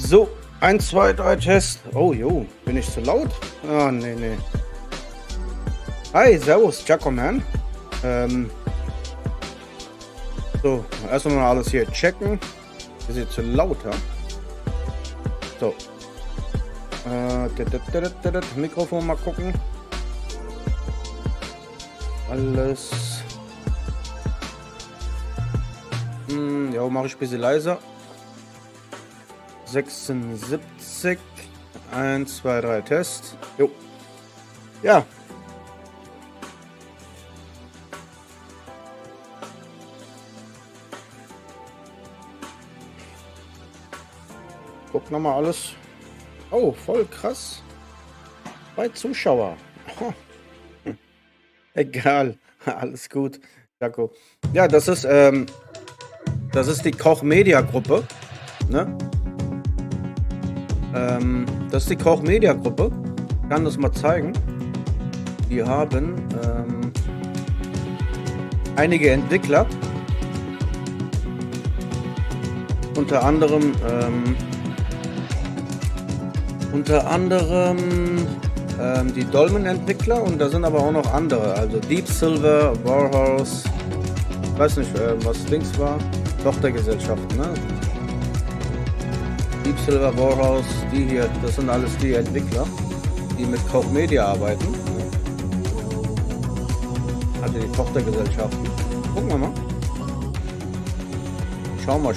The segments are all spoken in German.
So, 1, 2, 3, Test. Oh, jo, bin ich zu laut? Ah, nee, nee. Hi, servus, Jacoman. So, erstmal mal alles hier checken. Ist jetzt zu lauter. So. Mikrofon mal gucken. Alles. Ja, mache ich ein bisschen leiser. 76. 1, 2, 3, Test. Jo. Ja. Guck nochmal alles. Oh, voll krass. 2 Zuschauer. Egal. Alles gut. Jaco. Ja, das ist die Koch-Media-Gruppe. Ne? Das ist die Koch-Media-Gruppe. Ich kann das mal zeigen. Die haben einige Entwickler. Unter anderem die Dolmen-Entwickler, und da sind aber auch noch andere. Also Deep Silver, Warhouse, ich weiß nicht, was links war. Tochtergesellschaften, ne? Deep Silver, Warhouse, die hier, das sind alles die Entwickler, die mit Koch Media arbeiten. Also die Tochtergesellschaften. Gucken wir mal. Schau mal.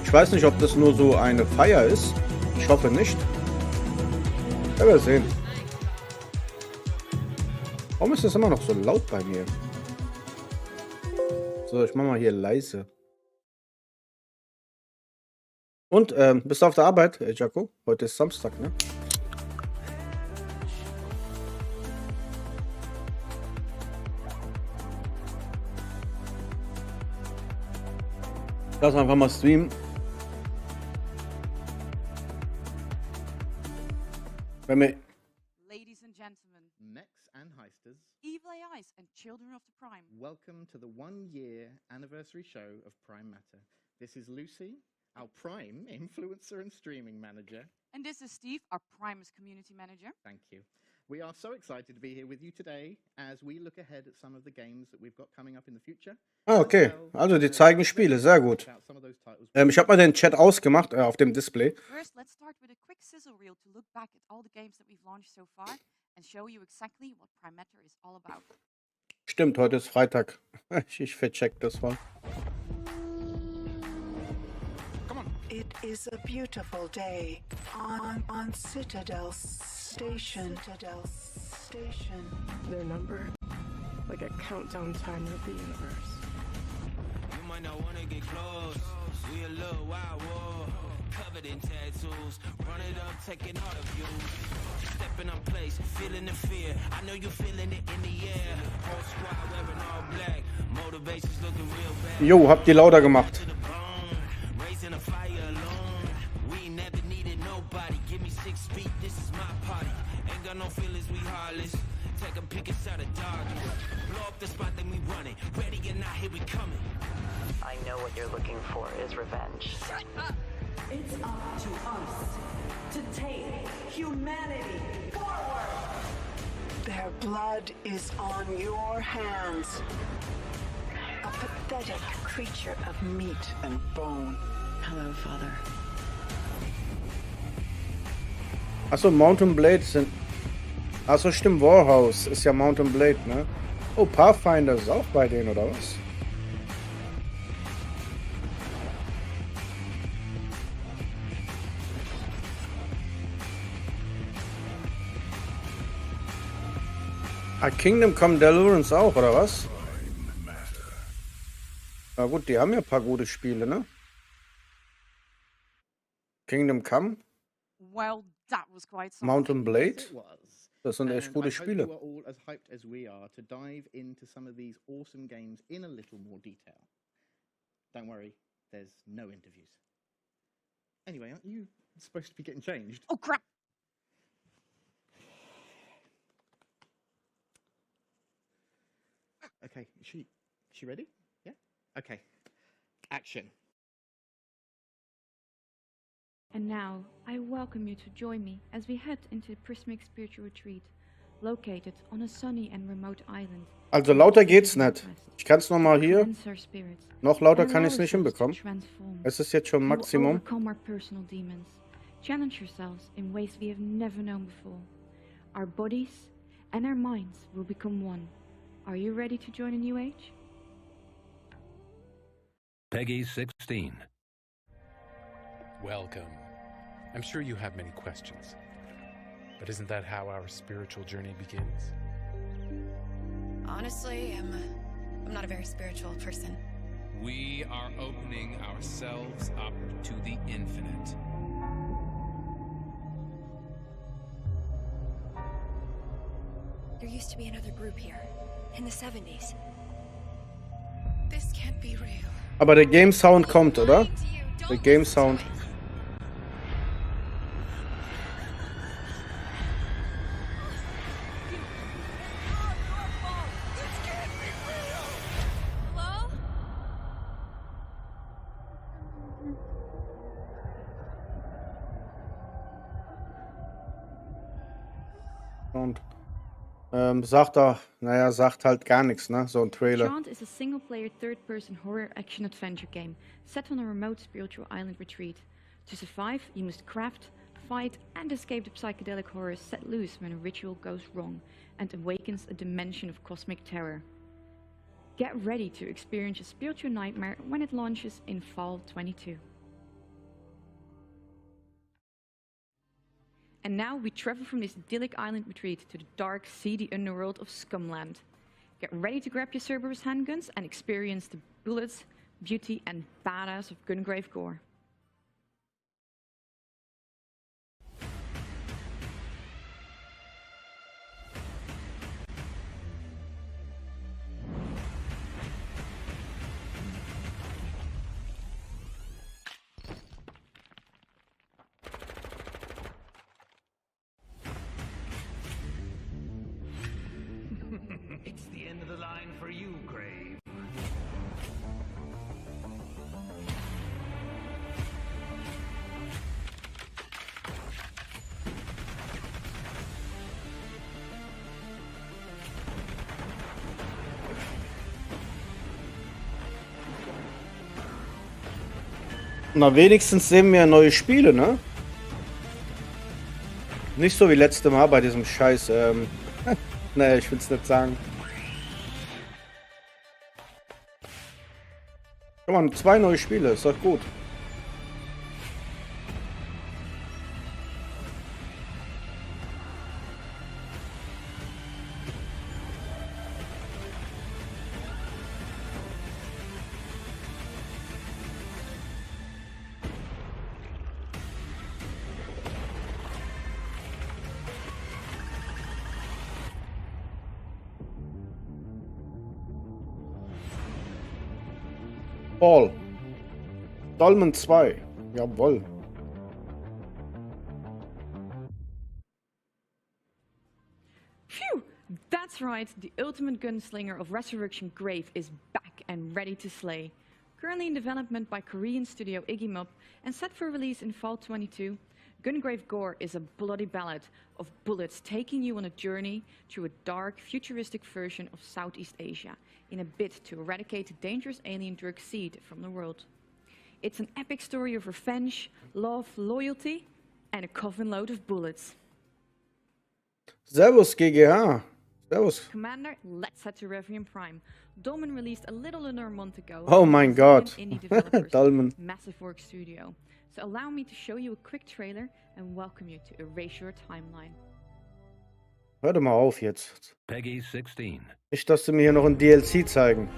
Ich weiß nicht, ob das nur so eine Feier ist. Ich hoffe nicht. Ja, wir sehen. Warum ist das immer noch so laut bei mir? So, ich mach mal hier leise. Und, bist du auf der Arbeit, Jaco? Heute ist Samstag, ne? Lass einfach mal streamen. Wenn wir Ladies and gentlemen, Mechs and Heisters, evil AIs and children of the Prime. welcome to the 1-year anniversary show of Prime Matter. This is Lucy, our Prime influencer and streaming manager. And this is Steve, our Primus community manager. Thank you. We are so excited to be here with you today as we look ahead at some of the games that we've got coming up in the future. Ah, okay. Also die zeigen Spiele, sehr gut. Ich habe mal den Chat ausgemacht auf dem Display. First, let's start with a quick sizzle reel to look back at all the games that we've launched so far and show you exactly what Prime Matter is all about. Stimmt, heute ist Freitag. Ich vercheck das mal. It is a beautiful day on Citadel Station. Their number, like a countdown timer of the universe. You might not wanna get close. We a little wild war, covered in tattoos. Run it up, taking all of you. Stepping on place, feeling the fear. I know you feeling it in the air. Whole squad wearing all black. Motivation's looking real bad. Jo, habt ihr lauter gemacht. Raising a fire alone. We never needed nobody. Give me 6 feet, this is my party. Ain't got no feelings, we heartless. Take a pick inside a dog. Blow up the spot, then we run it. Ready or not, here we coming. I know what you're looking for is revenge. Shut up! It's up to us to take humanity forward. Their blood is on your hands. A pathetic creature of meat and bone. Hello, Father. Achso, Mountain Blade sind. Achso, stimmt, Warhouse ist ja Mountain Blade, ne? Oh, Pathfinder ist auch bei denen, oder was? Ah, Kingdom Come Deliverance auch, oder was? Na gut, die haben ja ein paar gute Spiele, ne? Kingdom Come, Well, that was quite something. Mountain Blade, Yes, it was. das sind echt And gute I hope Spiele. you are all as hyped as we are to dive into some of these awesome games in a little more detail. Don't worry, there's no interviews. Anyway, aren't you supposed to be getting changed? Oh, crap! Okay, is she ready? Yeah? Okay. Action. And now, I welcome you to join me as we head into the Prismic Spiritual Retreat, located on a sunny and remote island. Also lauter geht's nicht. Ich kann es nochmal hier. Cleanse our spirits Noch lauter and kann allow ich es nicht ourselves to hinbekommen. transform. Es ist jetzt schon You will Maximum. overcome our personal demons. Challenge yourselves in ways we have never known before. Our bodies and our minds will become one. Are you ready to join a new age? Peggy 16. Welcome. I'm sure you have many questions. But isn't that how our spiritual journey begins? Honestly, I'm not a very spiritual person. We are opening ourselves up to the infinite. There used to be another group here, in the 70s. This can't be real. Aber der Game Sound kommt, oder? Der Game Sound. Und sagt halt gar nichts, ne? So ein Trailer. Chant is a single-player third-person horror action-adventure game set on a remote spiritual island retreat. To survive, you must craft, fight, and escape the psychedelic horrors set loose when a ritual goes wrong and awakens a dimension of cosmic terror. Get ready to experience a spiritual nightmare when it launches in fall 22. And now we travel from this idyllic island retreat to the dark, seedy underworld of Scumland. Get ready to grab your Cerberus handguns and experience the bullets, beauty, and badass of Gungrave Gore. It's the end of the line for you, Grave. Na, wenigstens sehen wir neue Spiele, ne? Nicht so wie letztes Mal bei diesem Scheiß, naja, ich will's nicht sagen. Guck mal, 2 neue Spiele, ist doch gut. Paul. Dolmen 2. Jawohl. Phew! That's right, the ultimate gunslinger of Resurrection Grave is back and ready to slay. Currently in development by Korean studio Iggy Mop and set for release in fall 22, Gungrave Gore is a bloody ballad of bullets taking you on a journey through a dark, futuristic version of Southeast Asia in a bid to eradicate the dangerous alien drug seed from the world. It's an epic story of revenge, love, loyalty, and a coffin load of bullets. Servus, GGH. Servus. Commander, let's head to Revium Prime. Dolmen released a little under a month ago. Oh my god. Indie developers, Dolmen. Massive Work Studio. So allow me to show you a quick trailer and welcome you to Erase Your Timeline. Hör doch mal auf jetzt. Peggy 16. Nicht, dass sie mir hier noch ein DLC zeigen.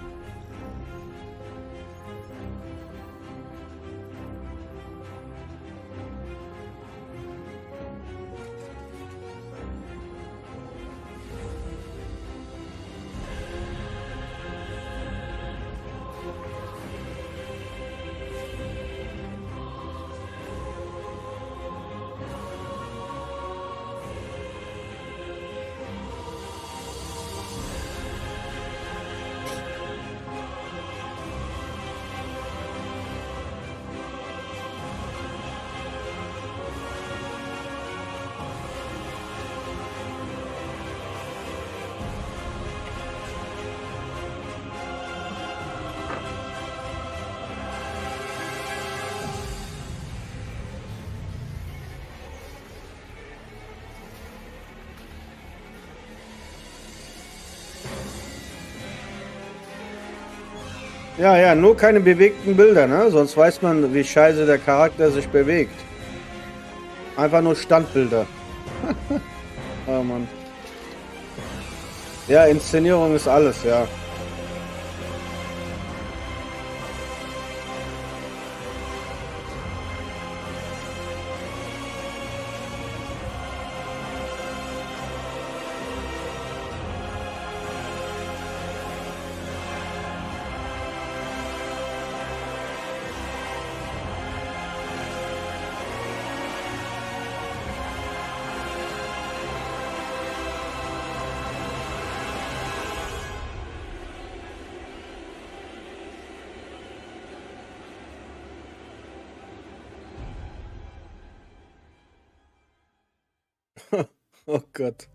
Ja, ja, nur keine bewegten Bilder, ne? Sonst weiß man, wie scheiße der Charakter sich bewegt. Einfach nur Standbilder. Oh Mann. Ja, Inszenierung ist alles, ja. Oh Gott.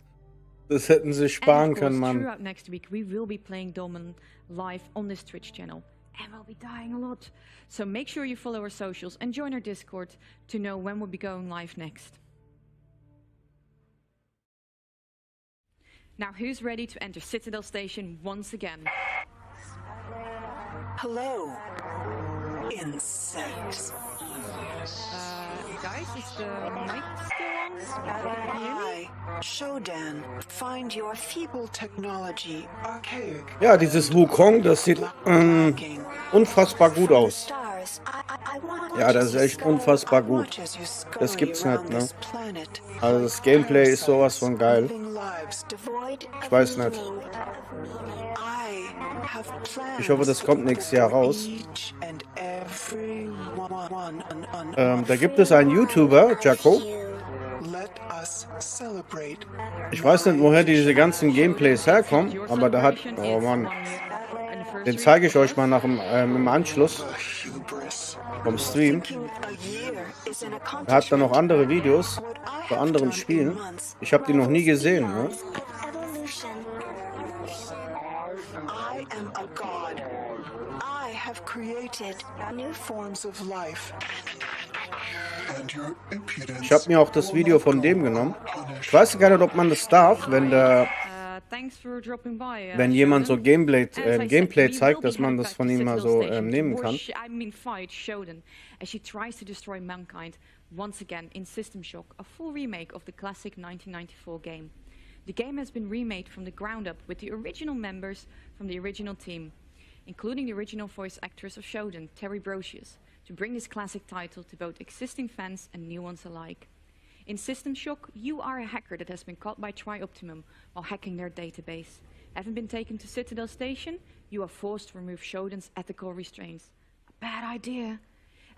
Das hätten sie sparen können, Mann. Throughout next week, we will be playing Dolmen live on this Twitch channel. And we'll be dying a lot. So make sure you follow our socials and join our Discord to know when we'll be going live next. Now, who's ready to enter Citadel Station once again? Hello, insects. Guys, is the mic still on? Can you hear me? I, Shodan, find your feeble technology archaic. Ja, dieses Wukong, das sieht unfassbar gut aus. Ja, das ist echt unfassbar gut. Das gibt's nicht, ne? Also das Gameplay ist sowas von geil. Ich weiß nicht. Ich hoffe, das kommt nächstes Jahr raus. Da gibt es einen YouTuber, Jaco. Ich weiß nicht, woher diese ganzen Gameplays herkommen, aber der hat... Oh Mann. Den zeige ich euch mal im Anschluss vom Stream. Er hat dann noch andere Videos bei anderen Spielen. Ich habe die noch nie gesehen, ne? Ich habe mir auch das Video von dem genommen. Ich weiß gar nicht, ob man das darf, wenn jemand so Gameplay zeigt, dass man das von ihm mal so nehmen kann. Once again in System Shock, a full remake of the classic 1994 game. The game has been remade from the ground up with the original members from the original team, including the original voice actress of Shodan, Terry Brocious, to bring this classic title to both existing fans and new ones alike. In System Shock, you are a hacker that has been caught by Tri-Optimum while hacking their database. Having been taken to Citadel Station, you are forced to remove Shodan's ethical restraints. A bad idea.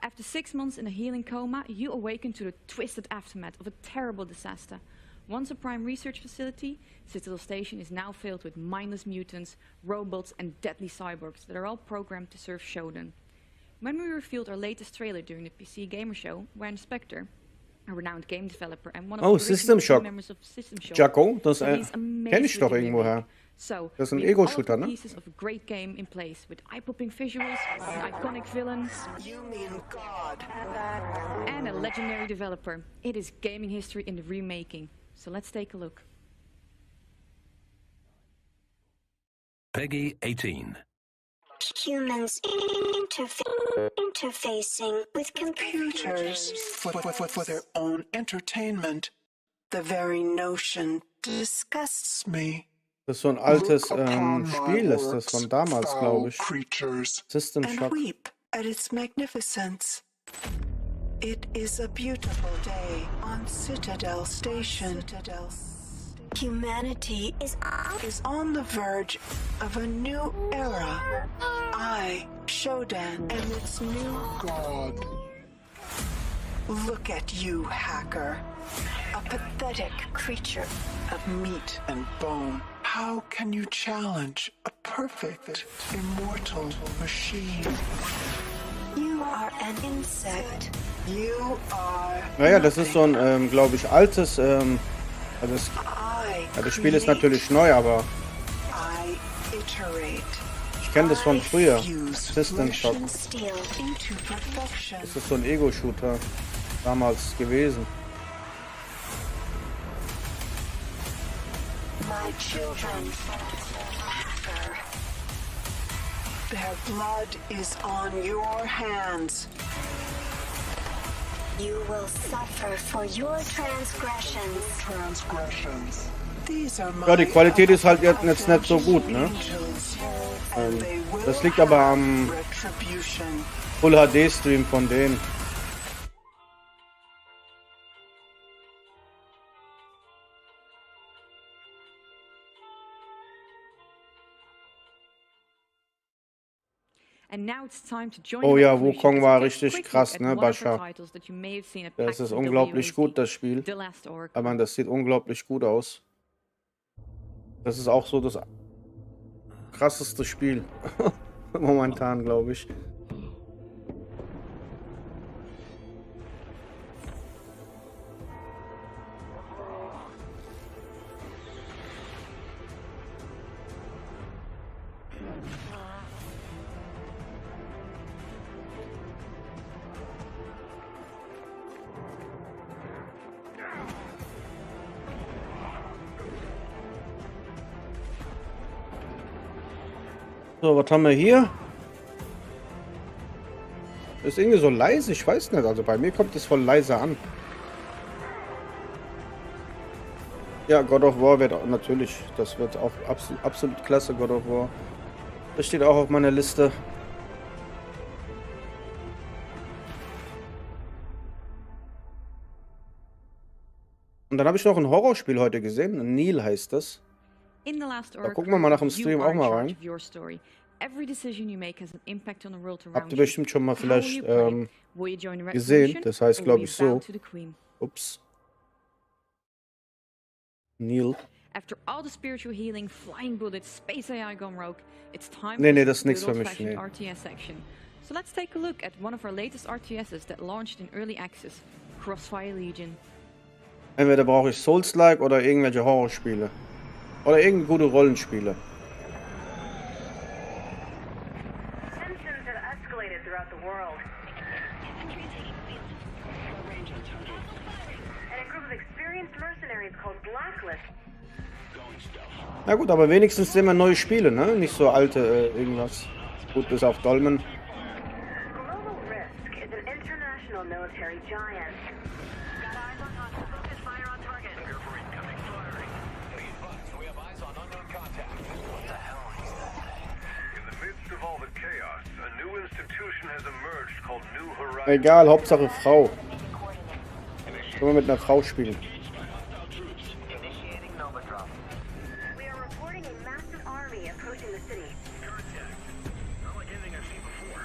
After 6 months in a healing coma, you awaken to the twisted aftermath of a terrible disaster. Once a prime research facility, Citadel Station is now filled with mindless mutants, robots, and deadly cyborgs that are all programmed to serve Shodan. When we revealed our latest trailer during the PC Gamer Show, where Inspector, a renowned game developer and one of the System Shock. members of System Shock, Jaco, das kenne ich doch irgendwoher. So, das ist ein Ego-Shooter, ne? Pieces of a great game in place with eye-popping visuals, an iconic villain, and a legendary developer. It is gaming history in the remaking. So let's take a look. Peggy 18. Humans interfacing with computers for their own entertainment. The very notion disgusts me. Das ist so ein altes Spiel, ist das von damals, glaube ich. System Shock. And weep at its magnificence. It is a beautiful day on Citadel Station. Humanity is on the verge of a new era. I, Shodan, am its new god. Look at you, hacker. A pathetic creature of meat and bone. How can you challenge a perfect, immortal machine? You are an insect. You are. Naja, das ist so ein, glaube ich, altes, also das Spiel ist natürlich neu, aber ich kenne das von früher. System Shock. Das ist so ein Ego-Shooter damals gewesen. My children. Their blood is on your hands. You will suffer for your transgressions. These are Ja, die my Qualität ist halt jetzt nicht so gut, ne? Das liegt aber am Full HD Stream von denen. Oh ja, Wukong war richtig krass, ne, Bascha. Das ist unglaublich gut, das Spiel. Aber das sieht unglaublich gut aus. Das ist auch so das krasseste Spiel momentan, glaube ich. So, was haben wir hier? Ist irgendwie so leise, ich weiß nicht. Also bei mir kommt es voll leise an. Ja, God of War wird natürlich, das wird auch absolut klasse, God of War. Das steht auch auf meiner Liste. Und dann habe ich noch ein Horrorspiel heute gesehen. Neil heißt das. Da gucken wir mal nach dem Stream auch mal rein. Habt ihr bestimmt schon mal vielleicht gesehen. Das heißt, glaube ich, so. Ups. Neil. Nee, das ist nichts für mich. Nee. So let's take a look at one of our latest RTSs that launched in early access, Crossfire Legion. Entweder brauche ich Souls-like oder irgendwelche Horrorspiele. Oder irgendeine gute Rollenspiele. Tensions have escalated throughout the world. And a group of experienced mercenaries called Blacklist. Na gut, aber wenigstens sehen wir neue Spiele, ne? Nicht so alte irgendwas. Gut, bis auf Dolmen. Global Risk is an international military giant. Got eyes on hostile. Focus fire on target. Prepare for incoming firing. Please, buds, we have eyes on unknown contact. What the hell is that? In the midst of all the chaos, a new institution has emerged called New Horizons. Egal, Hauptsache Frau. Können wir mit einer Frau spielen. We are reporting a massive army approaching the city. Contact. Not like anything I've seen before.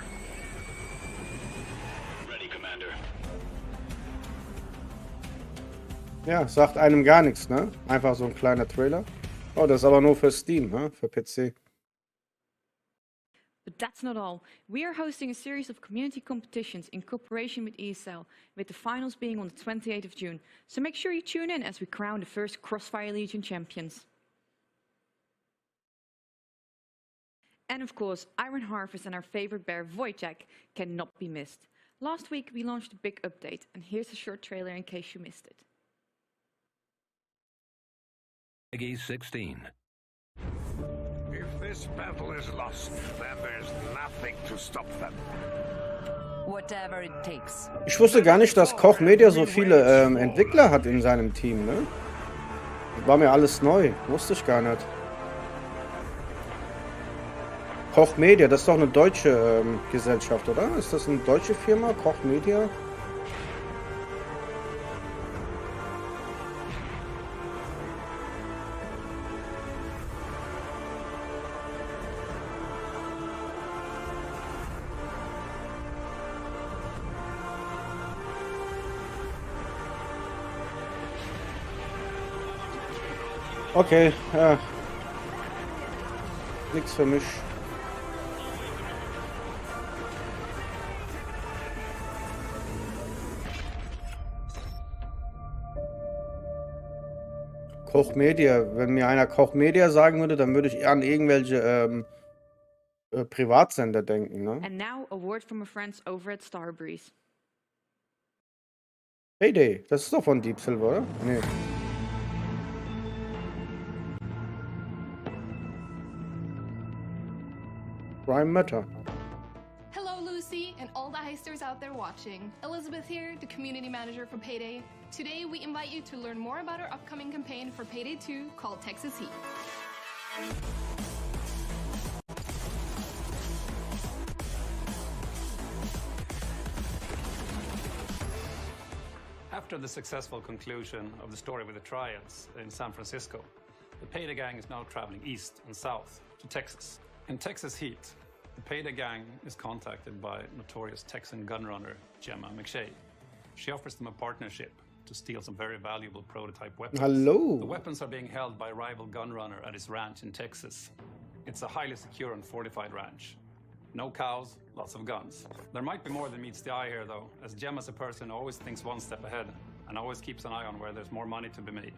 Ready, Commander. Ja, sagt einem gar nichts, ne? Einfach so ein kleiner Trailer. Oh, das ist aber nur für Steam, ne? Für PC. But that's not all. We are hosting a series of community competitions in cooperation with ESL, with the finals being on the 28th of June. So make sure you tune in as we crown the first Crossfire Legion champions. And of course, Iron Harvest and our favorite bear, Wojciech, cannot be missed. Last week we launched a big update, and here's a short trailer in case you missed it. Peggy 16. If this battle is lost, then there's nothing to stop them. Whatever it takes. Ich wusste gar nicht, dass Koch Media so viele Entwickler hat in seinem Team, ne? Das war mir alles neu. Wusste ich gar nicht. Koch Media, das ist doch eine deutsche Gesellschaft, oder? Ist das eine deutsche Firma? Koch Media? Okay, ja. Nix für mich. Koch Media. Wenn mir einer Koch Media sagen würde, dann würde ich eher an irgendwelche Privatsender denken, ne? And now a word from our friends over at Starbreeze. Heyday, das ist doch von Deep Silver, oder? Nee. Prime Matter. Hello, Lucy, and all the heisters out there watching. Elizabeth here, the community manager for Payday. Today, we invite you to learn more about our upcoming campaign for Payday 2 called Texas Heat. After the successful conclusion of the story with the triads in San Francisco, the Payday gang is now traveling east and south to Texas. In Texas Heat, the Payday gang is contacted by notorious Texan gunrunner Gemma McShay. She offers them a partnership to steal some very valuable prototype weapons. Hello. The weapons are being held by a rival gunrunner at his ranch in Texas. It's a highly secure and fortified ranch. No cows, lots of guns. There might be more than meets the eye here, though, as Gemma's a person who always thinks one step ahead and always keeps an eye on where there's more money to be made.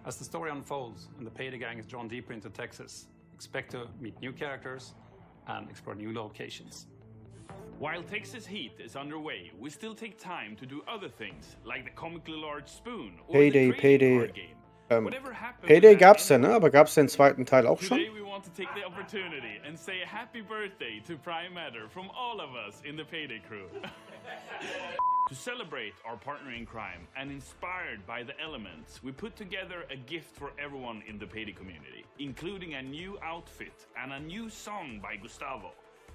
As the story unfolds and the Payday gang is drawn deeper into Texas, expect to meet new characters and explore new locations. While Texas Heat is underway, we still take time to do other things, like the comically large spoon or the trading card game. Payday gab's ja, ne? Aber gab's den zweiten Teil auch schon? Today we want to take the opportunity and say happy birthday to Prime Matter from all of us in the Payday crew. To celebrate our partner in crime and inspired by the elements, we put together a gift for everyone in the Payday community, including a new outfit and a new song by Gustavo.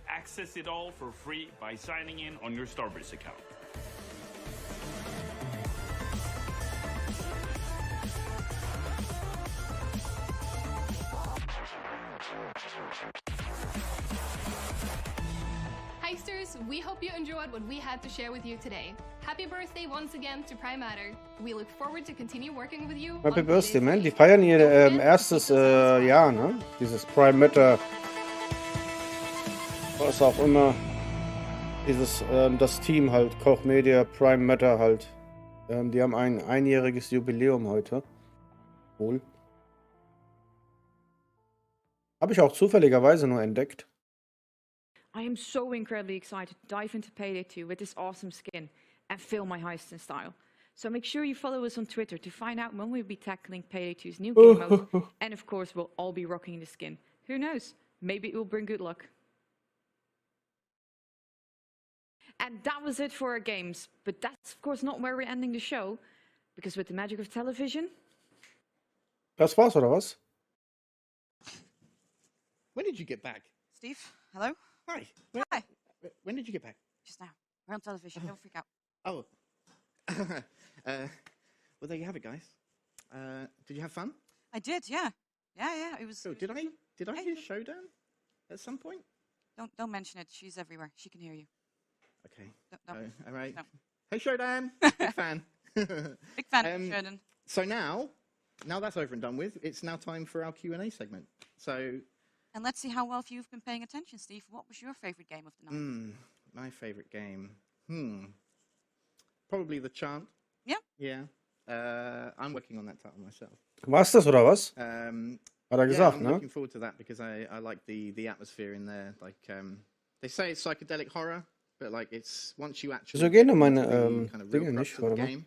Access it all for free by signing in on your Starbreeze account. Heisters, we hope you enjoyed what we had to share with you today. Happy birthday once again to Prime Matter. We look forward to continue working with you. Happy Birthday, man. Die feiern ihr erstes Jahr, ne? Dieses Prime Matter. Was auch immer. Dieses, das Team halt. Koch Media, Prime Matter halt. Die haben ein einjähriges Jubiläum heute. Wohl. Habe ich auch zufälligerweise nur entdeckt. I am so incredibly excited to dive into Payday 2 with this awesome skin and film my heist in style. So make sure you follow us on Twitter to find out when we'll be tackling Payday 2's new game mode. And of course, we'll all be rocking the skin. Who knows? Maybe it will bring good luck. And that was it for our games. But that's of course not where we're ending the show. Because with the magic of television... Das war's, oder was? When did you get back? Steve, hello? Hi. Hi. When did you get back? Just now. We're on television. Don't freak out. Oh. Well, there you have it, guys. Did you have fun? I did, yeah. Yeah. It was. Oh, did I hear Showdown at some point? Don't mention it. She's everywhere. She can hear you. Okay. No. All right. No. Hey, Showdown. Big fan. Big fan of Showdown. So now that's over and done with. It's now time for our Q&A segment. So. And let's see how well you've been paying attention, Steve. What was your favorite game of the night? My favorite game. Probably The Chant. Yeah? Yeah. I'm working on that title myself. War's das oder was? Hat gesagt, I'm ne? looking forward to that because I like the atmosphere in there. Like they say it's psychedelic horror, but like it's once you actually Wieso gehen denn meine kind of Dinge nicht, the warte mal. game,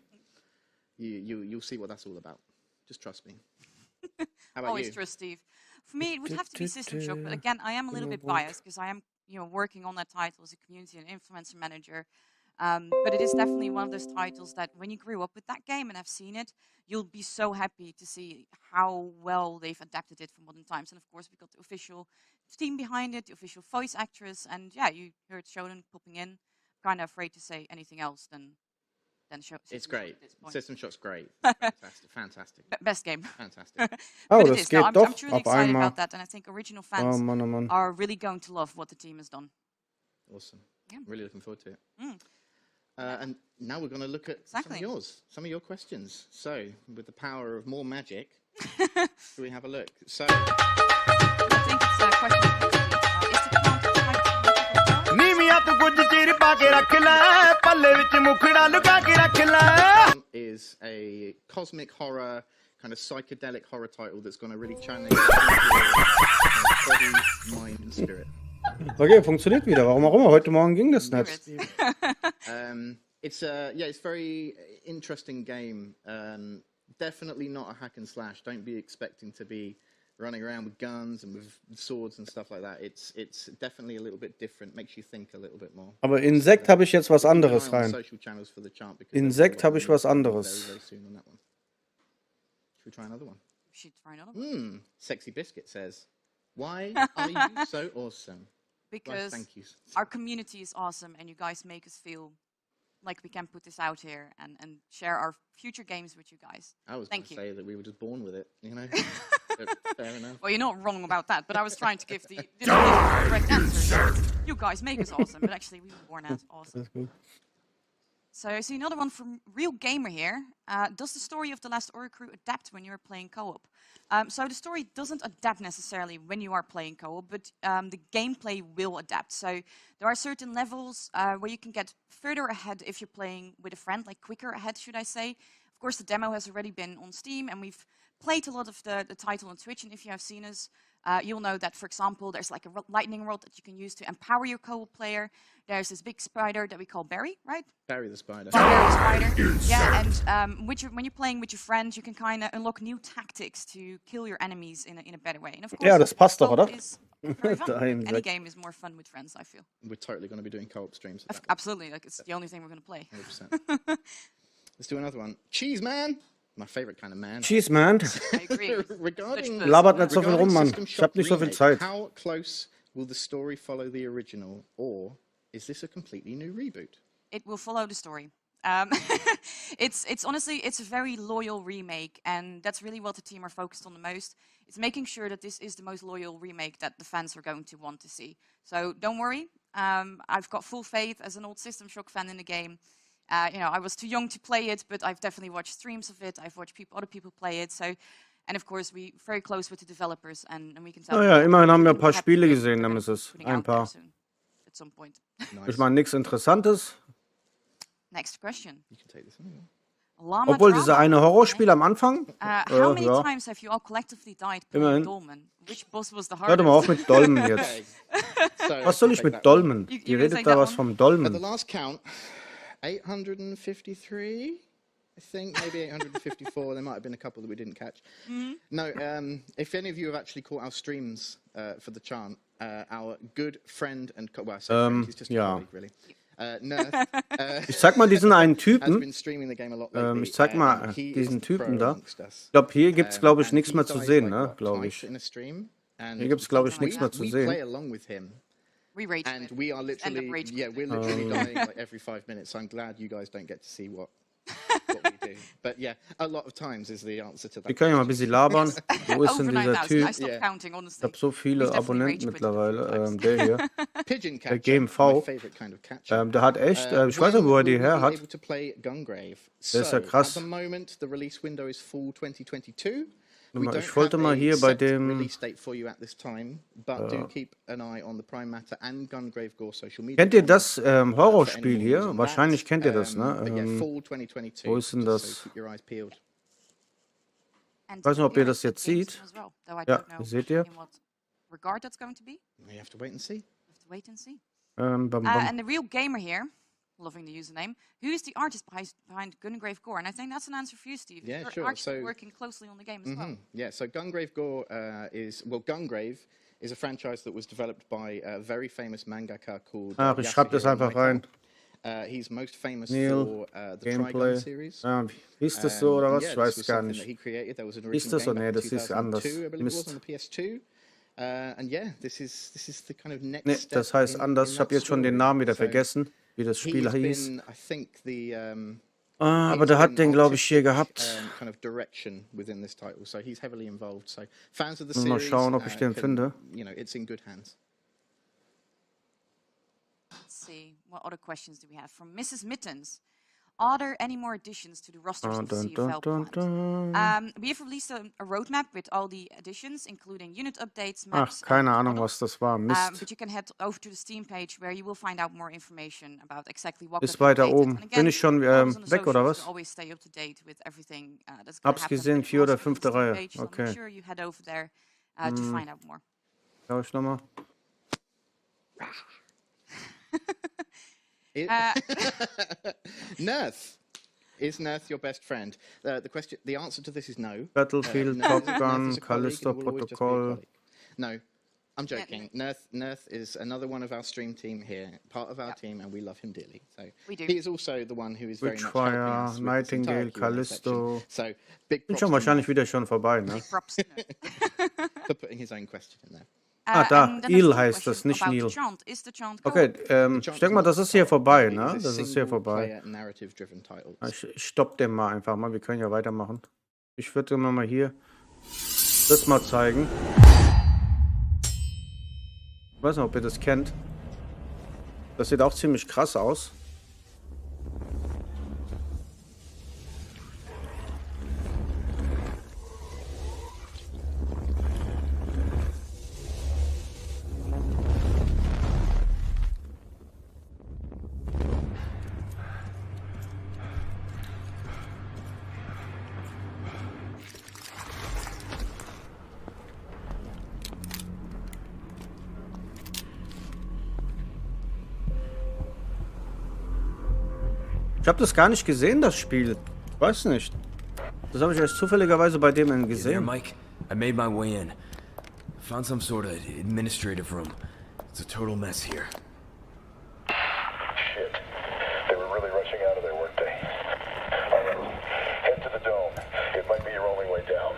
you'll see what that's all about. Just trust me. How about Always you? trust Steve. For me, it would have to be System Shock, but again, I am a little bit biased because I am, working on that title as a community and influencer manager. But it is definitely one of those titles that when you grew up with that game and have seen it, you'll be so happy to see how well they've adapted it for modern times. And of course, we've got the official team behind it, the official voice actress, and yeah, you heard Shonen popping in. Kind of afraid to say anything else than It's great. System Shock's great. Fantastic. Best game. Fantastic. Oh, but das it is. geht No, I'm doch truly auf excited einmal. about that, and I think original fans Oh, Mann. are really going to love what the team has done. Awesome. Yeah. Really looking forward to it. And now we're going to look at some of your questions. So, with the power of more magic, shall we have a look? So, I think it's a question. Is a cosmic horror, kind of psychedelic horror title that's going to really challenge your body, mind, and spirit. Okay, funktioniert wieder. Warum auch immer. Heute Morgen ging das nicht. It's a very interesting game. Definitely not a hack and slash. Don't be expecting to be running around with guns and with swords and stuff like that. It's definitely a little bit different. Makes you think a little bit more. Aber Insekt habe ich jetzt was anderes rein. Insekt habe ich was anderes. Very soon on that one. Should we try another one? We should try another one. Sexy Biscuit says, "Why are you so awesome?" Because thank you. Our community is awesome, and you guys make us feel like we can put this out here and share our future games with you guys. I was going to say that we were just born with it, you know. Fair enough. Well, you're not wrong about that, but I was trying to give the correct answer. You guys make us awesome, but actually we were born as awesome. So I see another one from Real Gamer here. Does the story of The Last Ori Crew adapt when you're playing co-op? So the story doesn't adapt necessarily when you are playing co-op, but the gameplay will adapt. So there are certain levels where you can get further ahead if you're playing with a friend, like quicker ahead, should I say. Of course, the demo has already been on Steam, and we've played a lot of the title on Twitch, and if you have seen us, you'll know that, for example, there's like a lightning rod that you can use to empower your co-op player. There's this big spider that we call Barry, right? Barry the spider. Barry the spider. Yeah, and when you're playing with your friends, you can kind of unlock new tactics to kill your enemies in a better way. And of course, ja, das passt doch, oder? Any game is more fun with friends, I feel. We're totally going to be doing co-op streams. Absolutely, like it's the only thing we're going to play. 100%. Let's do another one. Cheese Man. My favorite kind of man. Cheese Man. Labert nicht so viel rum, Mann. Ich hab nicht so viel Zeit. How close will the story follow the original, or is this a completely new reboot? It will follow the story. It's honestly, it's a very loyal remake, and that's really what the team are focused on the most. It's making sure that this is the most loyal remake that the fans are going to want to see. So don't worry. I've got full faith as an old System Shock fan in the game. I was too young to play it, but I've definitely watched streams of it. I've watched other people play it. So, and of course, we're very close with the developers, and we can tell. Ja, immerhin haben wir ein paar Spiele gesehen, Nemesis. Ein paar. At some point. Ich meine, nichts Interessantes. Next question. You can take this Obwohl, diese eine Horrorspiel am Anfang. How many times have you all collectively died playing Dolmen? Which boss was the hardest? Hört mal auf mit Dolmen jetzt. Was soll ich mit Dolmen? Die redet da was vom Dolmen. At the last count, 853, I think, maybe 854. There might have been a couple that we didn't catch. No, if any of you have actually caught our streams for the chant, our good friend and friend, he's just a colleague, really. Ich zeig mal diesen einen Typen. Ich zeig mal diesen Typen da. Ich glaube, hier gibt es, glaube ich, nichts mehr zu sehen, ne? Glaube ich. Hier gibt es, glaube ich, nichts mehr zu sehen. And we are literally, we're literally dying like every 5 minutes. So I'm glad you guys don't get to see what we do. But yeah, a lot of times is the answer to that. Wir können ja mal ein bisschen labern. Wo ist denn dieser Typ? Ich habe so viele Abonnenten mittlerweile. Der hier, der GMV, der hat echt, ich weiß nicht, wo er die her hat. Der ist ja krass. Ich wollte mal hier bei dem. Kennt ihr das Horrorspiel hier? Wahrscheinlich kennt ihr das, ne? Wo ist denn das? Ich weiß nicht, ob ihr das jetzt seht. Ja, seht ihr? And the Real Gamer here, loving the username, who is the artist behind Gungrave Gore? And I think that's an answer for you, Steve. Yeah, You're sure. actually working closely on the game as well. Yeah, so Gungrave Gore Gungrave is a franchise that was developed by a very famous mangaka called ich schreib das einfach rein. He's most famous for the Gameplay. Trigun series. Hieß das so oder was? Ich weiß gar nicht. Hieß das so? Nee, das ist anders. Mist. And yeah, this is the kind of next nee, step das heißt anders. Ich habe jetzt schon den Namen wieder vergessen, wie das Spiel hieß. Aber der hat den, glaube ich, hier gehabt. Kind of direction within this title, so he's heavily involved. So fans of the mal series, schauen, ob ich den finde. You know, it's in good hands. Let's see, what other questions do we have from Mrs. Mittens? Are there any more additions to the rosters of the CFL planned? We have released a roadmap with all the additions, including unit updates, maps. Keine Ahnung, was das war. Mist. But you can head over to the Steam page where you will find out more information about exactly what Ist weiter oben. Bin ich schon weg oder was? Always stay up to date with everything that's Hab's gesehen, 4. oder 5. Reihe. Okay. Make sure you head over there to find out more. Schau ich nochmal. Nerf. Is Nerth your best friend? The answer to this is no. Battlefield, Top Gun, Callisto Protocol. No, I'm joking. Nerth is another one of our stream team here, part of our team, and we love him dearly. So we do. He is also the one who is very much helping Witchfire, us with Nightingale, this entire Q&A Callisto. section. So big Sind props schon to wahrscheinlich Nerth wieder schon vorbei, ne? Big props. for putting his own question in there. Da, Il heißt das, nicht Neil. Okay, ich denke mal, das ist hier vorbei, ne? Das ist hier vorbei. Ich stopp den mal einfach mal, wir können ja weitermachen. Ich würde immer mal hier das mal zeigen. Ich weiß nicht, ob ihr das kennt. Das sieht auch ziemlich krass aus. Ich habe das gar nicht gesehen, das Spiel. Ich weiß nicht. Das habe ich erst zufälligerweise bei dem gesehen. Mike, I made my way in. Found some sort of administrative room. It's a total mess here. Shit. They were really rushing out of there, weren't they? All right. Head to the dome. It might be your only way down.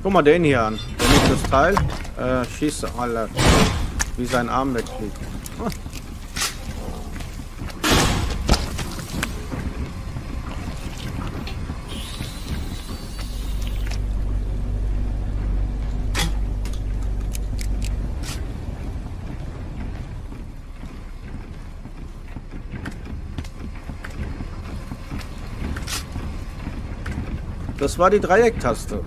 Guck mal den hier an. Der nimmt das Teil, schießt alle, wie sein Arm wegfliegt. Das war die Dreiecktaste.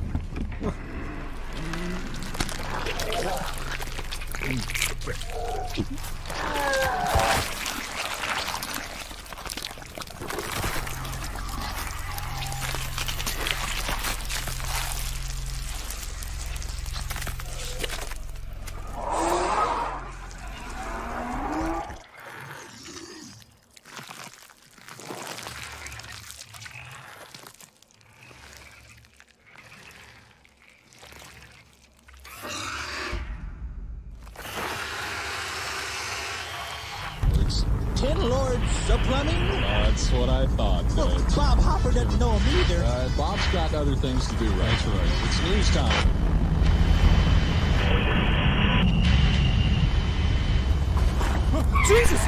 Plumbing? That's what I thought. Well, Bob Hopper doesn't know him either. Bob's got other things to do, right? That's right. It's news time. Jesus!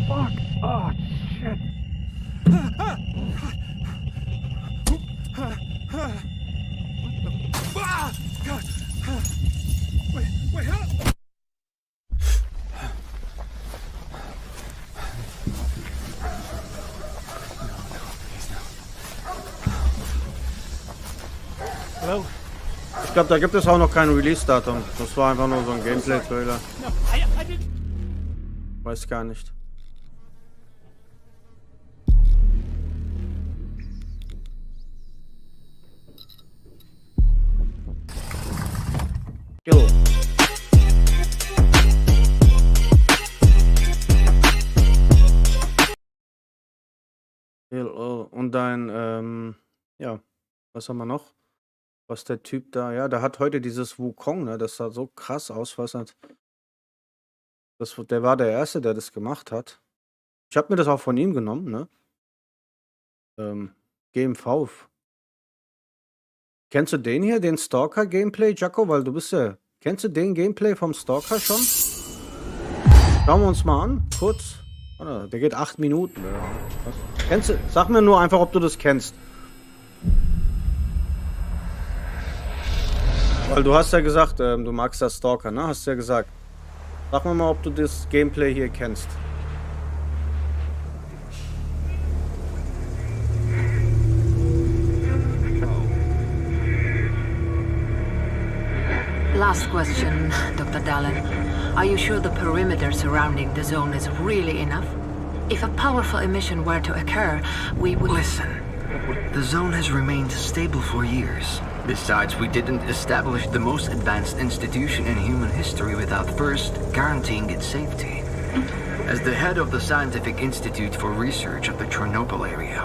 Fuck. Oh, shit. Wait, help! Hallo? Ich glaube, da gibt es auch noch kein Release-Datum. Das war einfach nur so ein Gameplay-Trailer. Weiß gar nicht. Jo. Und dein, ja, was haben wir noch? Was der Typ da, ja, der hat heute dieses Wukong, ne? Das sah so krass aus, was nicht. Der war der Erste, der das gemacht hat. Ich habe mir das auch von ihm genommen, ne? GMV. Kennst du den hier, den Stalker-Gameplay, Jaco? Weil du bist ja Kennst du den Gameplay vom Stalker schon? Schauen wir uns mal an, kurz. Oh, der geht 8 Minuten. Kennst du? Sag mir nur einfach, ob du das kennst. Weil du hast ja gesagt, du magst das Stalker, ne? Hast du ja gesagt. Sag mir mal, ob du das Gameplay hier kennst. Last question, Dr. Dallin. Are you sure the perimeter surrounding the zone is really enough? If a powerful emission were to occur, we would... Listen, the zone has remained stable for years. Besides, we didn't establish the most advanced institution in human history without first guaranteeing its safety. As the head of the Scientific Institute for Research of the Chernobyl area,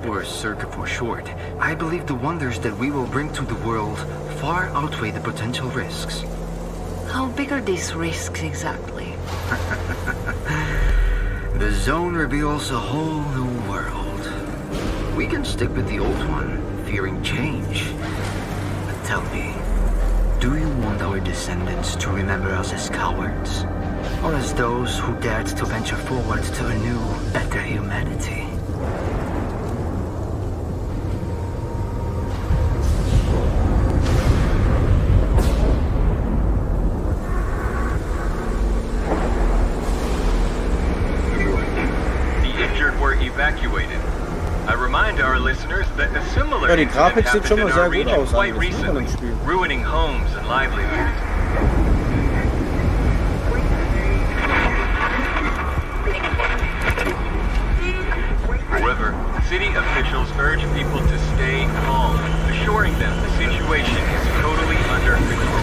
or CIRCA for short, I believe the wonders that we will bring to the world far outweigh the potential risks. How big are these risks exactly? The zone reveals a whole new world. We can stick with the old one, fearing change. But tell me, do you want our descendants to remember us as cowards? Or as those who dared to venture forward to a new, better humanity? Ja, die Grafik sieht schon mal sehr gut aus eigentlich, ne, von dem Spiel. Ruining homes and livelihoods. However, city officials urge people to stay calm, assuring them the situation is totally under control.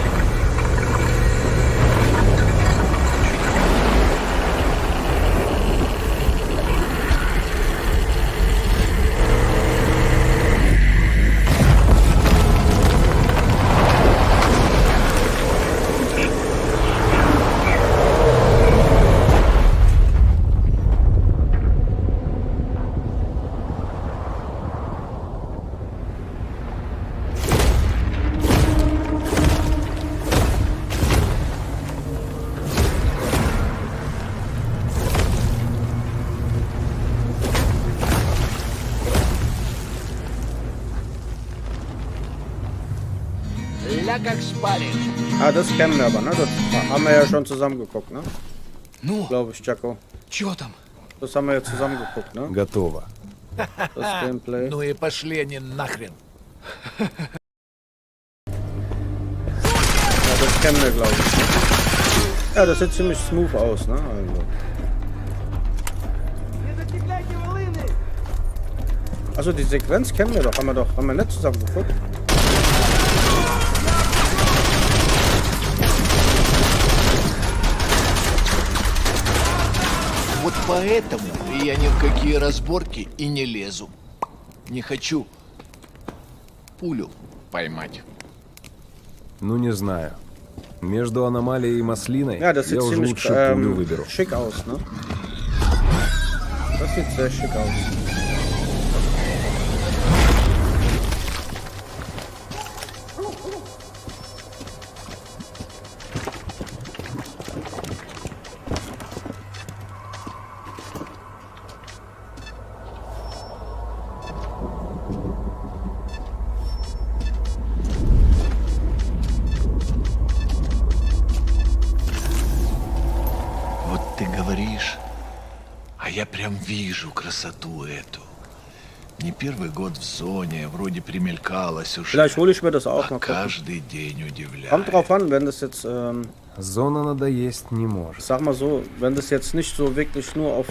Ah, das kennen wir aber, ne? Das haben wir ja schon zusammen geguckt, ne? Glaube ich, Jaco. Das haben wir ja zusammen geguckt, ne? Готово. Das Gameplay. Ну и пошли они нахрен. Ja, das kennen wir, glaube ich. Ne? Ja, das sieht ziemlich smooth aus, ne? Also die Sequenz kennen wir doch. Haben wir nicht zusammen geguckt? Вот поэтому я ни в какие разборки и не лезу. Не хочу пулю поймать. Ну не знаю. Между аномалией и маслиной ja, das я уже лучше пулю выберу. Schick aus, ne? Das sieht sehr schick aus. Я прям вижу красоту эту. Не первый год в зоне, вроде примелькалась уже. Vielleicht hole ich mir das auch mal. Каждый день удивляет. Kommt drauf an, wenn das jetzt Зона надоесть не может. Sag mal so, wenn das jetzt nicht so wirklich nur auf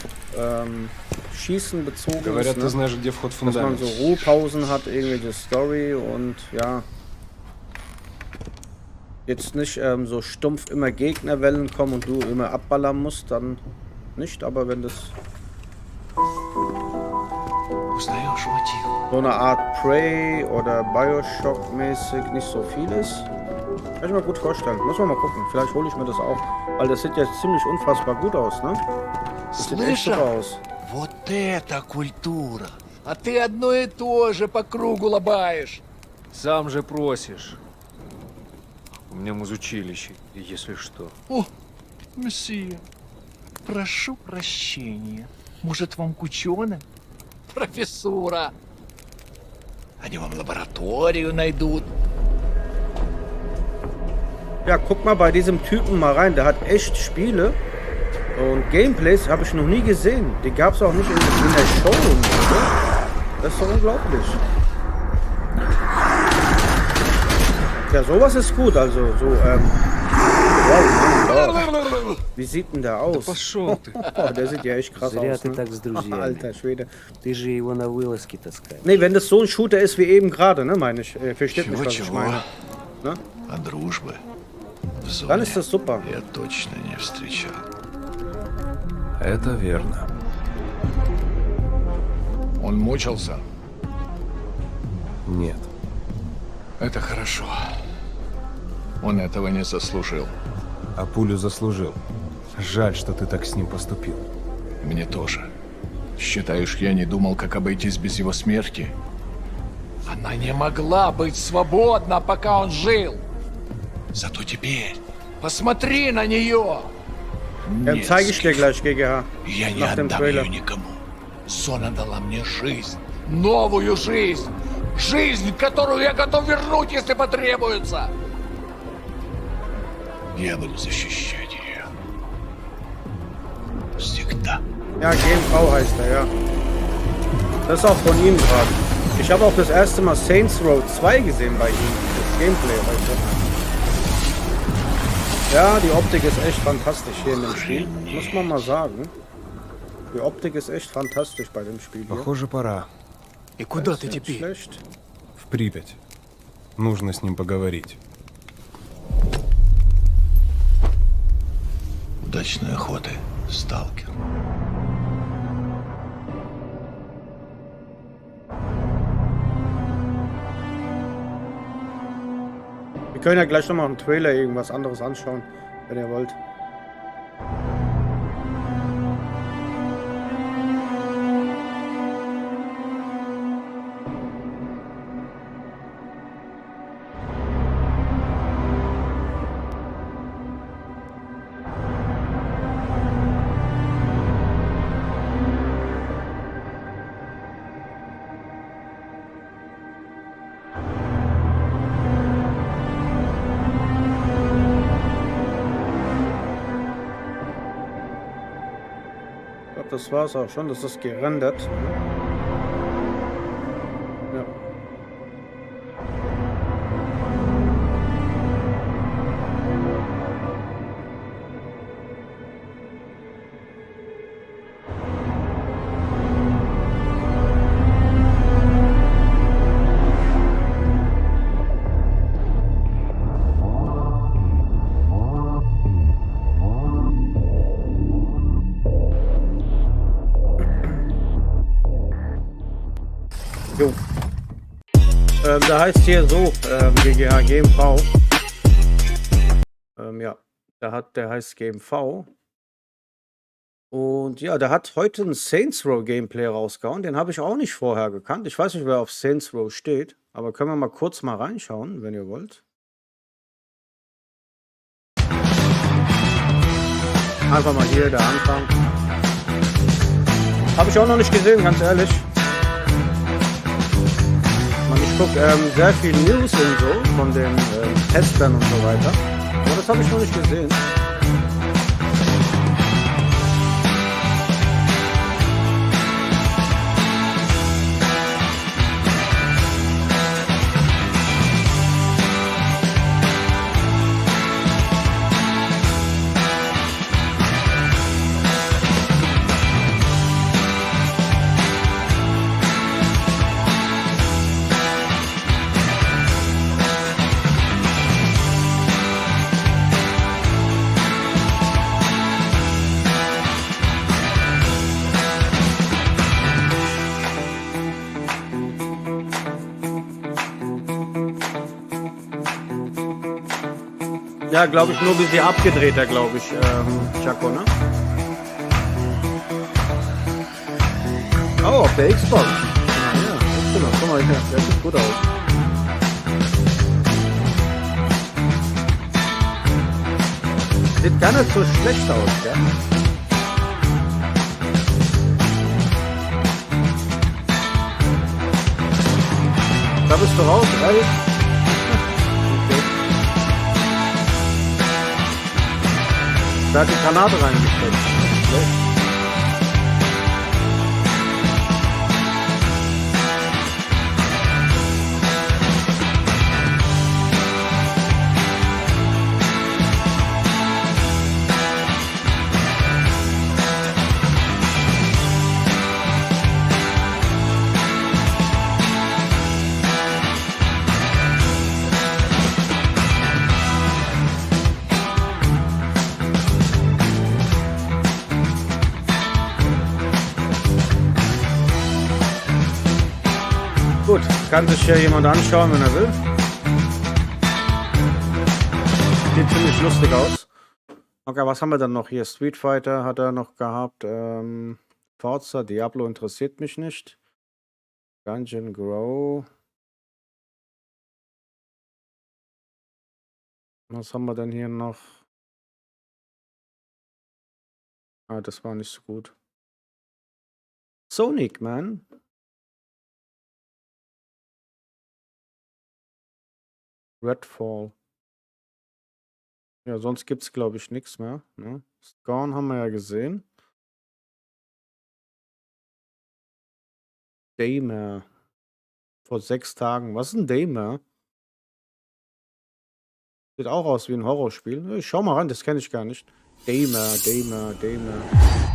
Schießen bezogen Говорят, ist, ты знаешь, где вход в dass man фундамент. so Ruhepausen hat, irgendwelche Story und ja, jetzt nicht so stumpf immer Gegnerwellen kommen und du immer abballern musst, dann nicht, aber wenn das so eine Art Prey oder Bioshock mäßig nicht so viel ist, kann ich mir gut vorstellen. Muss man mal gucken, vielleicht hole ich mir das auch, weil das sieht ja ziemlich unfassbar gut aus, ne? Das sieht echt super aus. Вот это культура! А ты одно и то же по кругу лобаешь. Сам же просишь. У меня музучилище, если что. О, месье, прошу прощения. Может, вам к ученым? Профессура. Они вам Laboratorию найдут. Ja, guck mal bei diesem Typen mal rein. Der hat echt Spiele und Gameplays habe ich noch nie gesehen. Die gab es auch nicht in der Show. Oder? Das ist doch unglaublich. Ja, sowas ist gut. Also so, wow, wie sieht denn der aus? Oh, der sieht ja echt krass aus. Ne? Alter Schwede. Nee, wenn das so ein Shooter ist wie eben gerade, ne, meine ich. Versteht mich, was ich meine. Ne? Dann ist das super. Я точно не встречал. Это верно. Он мучился? Нет. Это хорошо. Он этого не заслужил. А пулю заслужил. Жаль, что ты так с ним поступил. Мне тоже. Считаешь, я не думал, как обойтись без его смерти? Она не могла быть свободна, пока он жил. Зато теперь посмотри на нее. Dann zeige ich dir gleich, GGH. Я не отдам ее никому. Зона дала мне жизнь. Новую жизнь. Жизнь, которую я готов вернуть, если потребуется. Я буду защищать ее. Всегда. Ja, GMV heißt er, ja. Das ist auch von ihm gerade. Ich habe auch das erste Mal Saints Row 2 gesehen bei ihm. Das Gameplay, weißt du. Ja, die Optik ist echt fantastisch hier in dem Spiel. Muss man mal sagen. Die Optik ist echt fantastisch bei dem Spiel hier. Похоже, пора. И куда ты теперь? Schlecht. В Припять. Нужно с ним поговорить. Удачной охоты, сталкер. Wir können ja gleich nochmal im Trailer irgendwas anderes anschauen, wenn ihr wollt. Das war es auch schon, das ist gerendert. Ja. Jo. Da heißt hier so, GGH GMV. Ja, der heißt GMV. Und ja, der hat heute ein Saints Row Gameplay rausgehauen. Den habe ich auch nicht vorher gekannt. Ich weiß nicht, wer auf Saints Row steht. Aber können wir mal kurz mal reinschauen, wenn ihr wollt. Einfach mal hier, der Anfang. Habe ich auch noch nicht gesehen, ganz ehrlich. Ich gucke sehr viel News und so von den Testern und so weiter. Aber das habe ich noch nicht gesehen. Ja, glaube ich, nur ein bisschen abgedrehter, glaube ich, Chaco, ne? Oh, auf der Xbox. Ja, guck mal, der sieht gut aus. Sieht gar nicht so schlecht aus, ja? Da bist du raus, ehrlich? Okay. Da hat die Granate reingesteckt. Schlecht. Gut, kann sich ja jemand anschauen, wenn er will. Sieht ziemlich lustig aus. Okay, was haben wir dann noch hier? Street Fighter hat er noch gehabt. Forza, Diablo interessiert mich nicht. Dungeon Grow. Was haben wir denn hier noch? Ah, das war nicht so gut. Sonic, man. Redfall. Ja, sonst gibt es, glaube ich, nichts mehr. Ne? Scorn haben wir ja gesehen. Daymare. Vor 6 Tagen. Was ist ein Daymare? Sieht auch aus wie ein Horrorspiel. Ich schau mal ran, das kenne ich gar nicht. Daymare.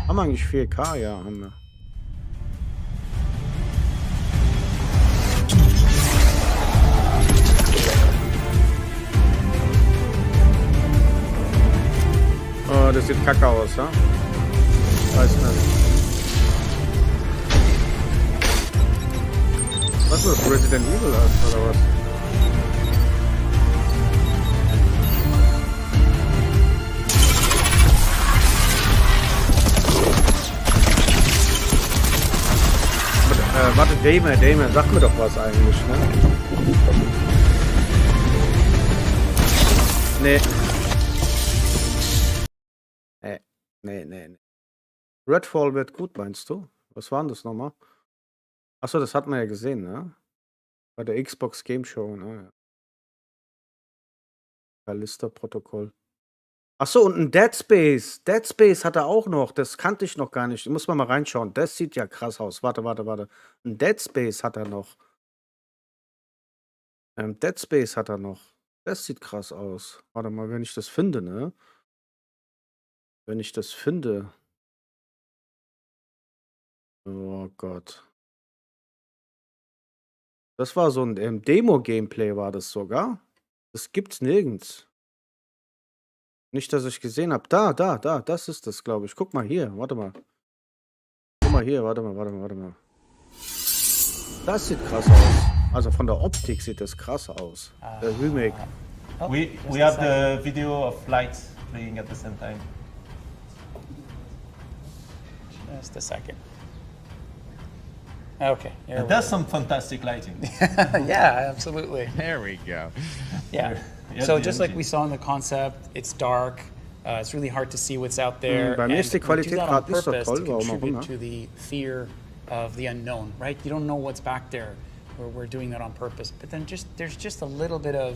Haben wir eigentlich 4K? Ja, haben wir. Oh, das sieht kacke aus, ja? Weiß nicht. Was ist das? Resident Evil oder was? Warte, Daymare, sag mir doch was eigentlich, ne? Nee. Nee. Redfall wird gut, meinst du? Was war denn das nochmal? Achso, das hat man ja gesehen, ne? Bei der Xbox Game Show, ne? Callisto-Protokoll. Achso, und ein Dead Space. Dead Space hat er auch noch. Das kannte ich noch gar nicht. Muss man mal reinschauen. Das sieht ja krass aus. Warte. Ein Dead Space hat er noch. Dead Space hat er noch. Das sieht krass aus. Warte mal, wenn ich das finde, ne? Wenn ich das finde. Oh Gott. Das war so ein Demo-Gameplay, war das sogar. Das gibt's nirgends. Nicht, dass ich gesehen habe. Da. Das ist das, glaube ich. Guck mal hier. Warte mal. Guck mal hier. Warte mal. Das sieht krass aus. Also von der Optik sieht das krass aus. Der Remake. We have the video of lights playing at the same time. Just a second. Okay. And that's some fantastic lighting. Yeah, absolutely. There we go. Yeah. So just like we saw in the concept, it's dark. It's really hard to see what's out there. Bei mir ist die Qualität gerade nicht so toll, warum auch immer. To the fear of the unknown, right? You don't know what's back there. We're doing that on purpose. But then there's just a little bit of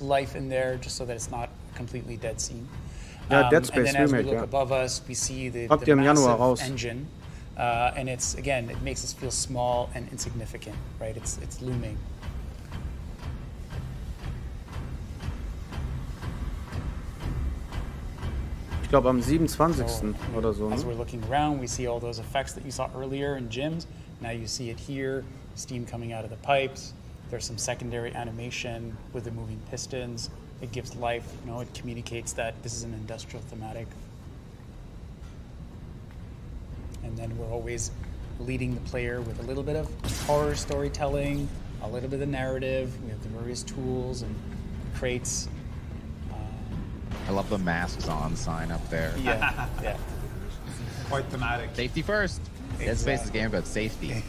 life in there, just so that it's not a completely dead scene. Ja, Dead Space and then as we Remake, look ja. above us, we see the Habt ihr im Januar massive raus. engine. And it's, again, it makes us feel small and insignificant, right? It's looming. Ich glaube am 27. oder so. As Ne? we're looking around, we see all those effects that you saw earlier in gyms. Now you see it here, steam coming out of the pipes. There's some secondary animation with the moving pistons. It gives life, it communicates that this is an industrial thematic. And then we're always leading the player with a little bit of horror storytelling, a little bit of narrative. We have the various tools and crates. I love the masks on sign up there. Yeah. Quite thematic. Safety first. Dead Space is a game about safety.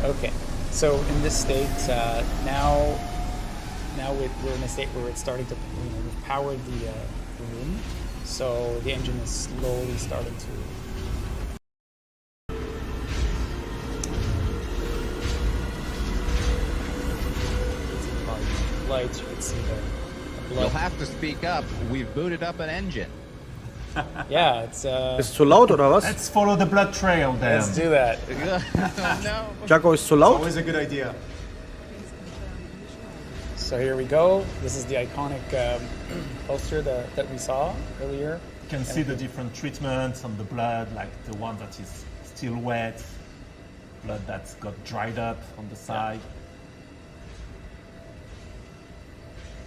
Okay, so in this state, now now we're in a state where it's starting to, we've powered the room, so the engine is slowly starting to. Lights, you can see the blood. You'll have to speak up. We've booted up an engine. Yeah, it's Ist zu laut oder was? Let's follow the blood trail then. Let's do that. No. Jacko, ist zu laut? Always a good idea. So here we go. This is the iconic poster that we saw earlier. You can see the different treatments on the blood, like the one that is still wet, blood that's got dried up on the side.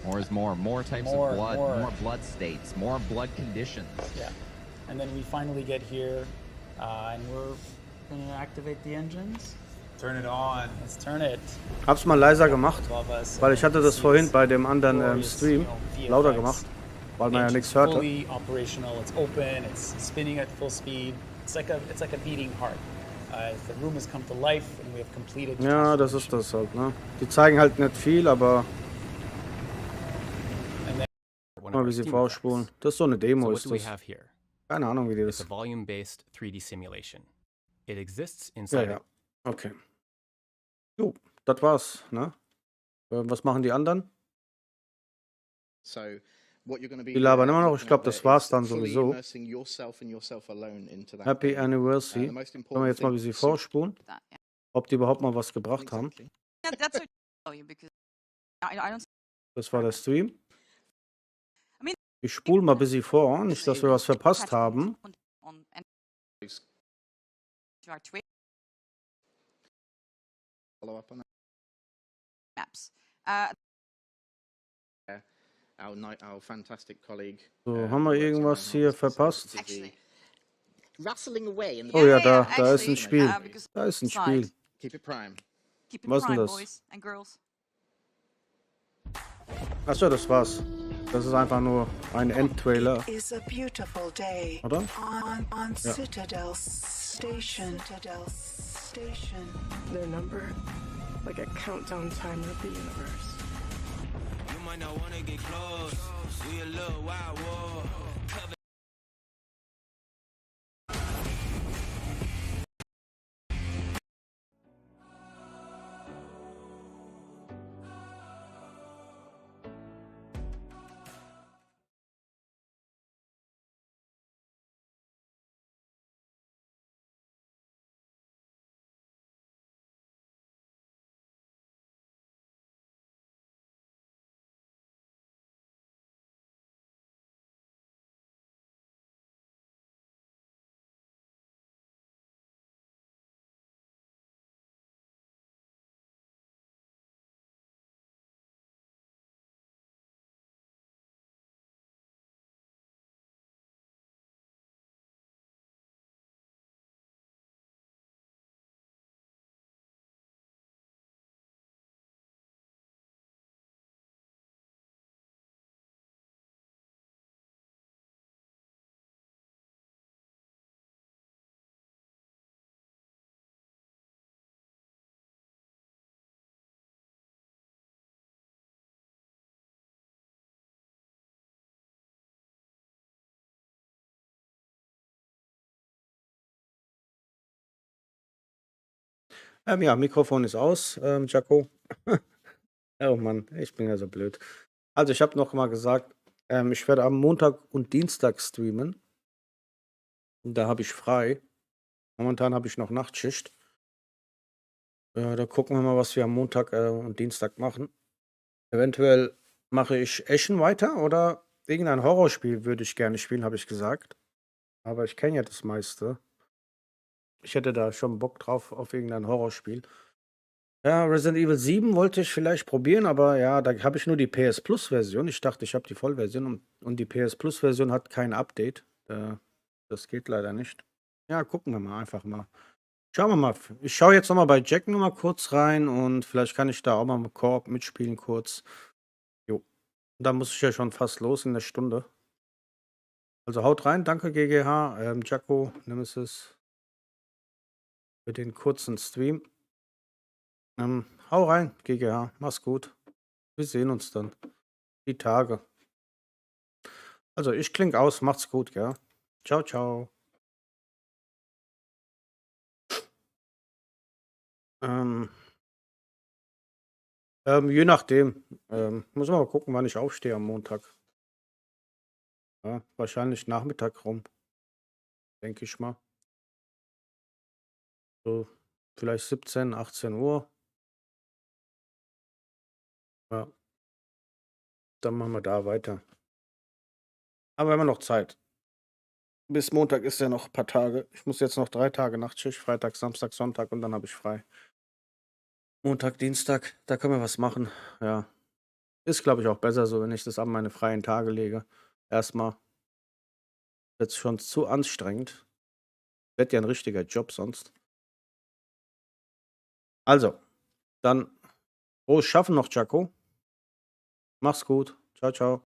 More is more. More types of blood, more blood states, more blood conditions. Yeah. And then we finally get here, and we're going to activate the engines. Turn it on. Let's turn it. Hab's mal leiser gemacht, weil ich hatte das vorhin bei dem anderen Stream lauter gemacht, weil man ja nichts hörte. Fully operational. It's open. It's spinning at full speed. It's like a beating heart. The room has come to life, and we have completed. Ja, das ist das halt, ne? Die zeigen halt nicht viel, aber mal wie sie vorspulen. Das ist so eine Demo, ist das. Keine Ahnung, wie die das. It's a volume-based 3D simulation. It exists inside. Ja. Okay. Jo, das war's, ne? Was machen die anderen? Die labern immer noch. Ich glaube, das war's dann sowieso. Happy Anniversary. Können wir jetzt mal wie sie vorspulen? Ob die überhaupt mal was gebracht haben? Das war der Stream. Ich spule mal ein bisschen vor, nicht, dass wir was verpasst haben. So, haben wir irgendwas hier verpasst? Oh ja, da ist ein Spiel. Da ist ein Spiel. Was ist denn das? Achso, das war's. Das ist einfach nur ein Endtrailer. Oder? Ja. Citadel Station. Their number, like a countdown timer of the universe. You might not wanna get close. We a little wild war. Ja, Mikrofon ist aus, Jaco. Oh Mann, ich bin ja so blöd. Also ich habe noch mal gesagt, ich werde am Montag und Dienstag streamen. Und da habe ich frei. Momentan habe ich noch Nachtschicht. Da gucken wir mal, was wir am Montag und Dienstag machen. Eventuell mache ich Eschen weiter oder irgendein Horrorspiel würde ich gerne spielen, habe ich gesagt. Aber ich kenne ja das meiste. Ich hätte da schon Bock drauf auf irgendein Horrorspiel. Ja, Resident Evil 7 wollte ich vielleicht probieren, aber ja, da habe ich nur die PS Plus Version. Ich dachte, ich habe die Vollversion und die PS Plus Version hat kein Update. Das geht leider nicht. Ja, gucken wir mal einfach mal. Schauen wir mal. Ich schaue jetzt noch mal bei Jack noch mal kurz rein und vielleicht kann ich da auch mal mit Koop mitspielen kurz. Jo. Da muss ich ja schon fast los in der Stunde. Also haut rein. Danke GGH, Jaco, Nemesis für den kurzen Stream. Hau rein, GGH. Mach's gut. Wir sehen uns dann. Die Tage. Also, ich klinge aus. Macht's gut, gell? Ciao, ciao. Ähm, je nachdem. Muss man mal gucken, wann ich aufstehe am Montag. Ja, wahrscheinlich Nachmittag rum, denke ich mal. So, vielleicht 17, 18 Uhr. Ja, dann machen wir da weiter. Aber wir haben noch Zeit. Bis Montag ist ja noch ein paar Tage. Ich muss jetzt noch 3 Tage Nachtschicht, Freitag, Samstag, Sonntag und dann habe ich frei. Montag, Dienstag, da können wir was machen. Ja. Ist, glaube ich, auch besser so, wenn ich das an meine freien Tage lege. Erstmal. Jetzt schon zu anstrengend. Wird ja ein richtiger Job sonst. Also, dann frohes Schaffen noch, Jaco. Mach's gut. Ciao, ciao.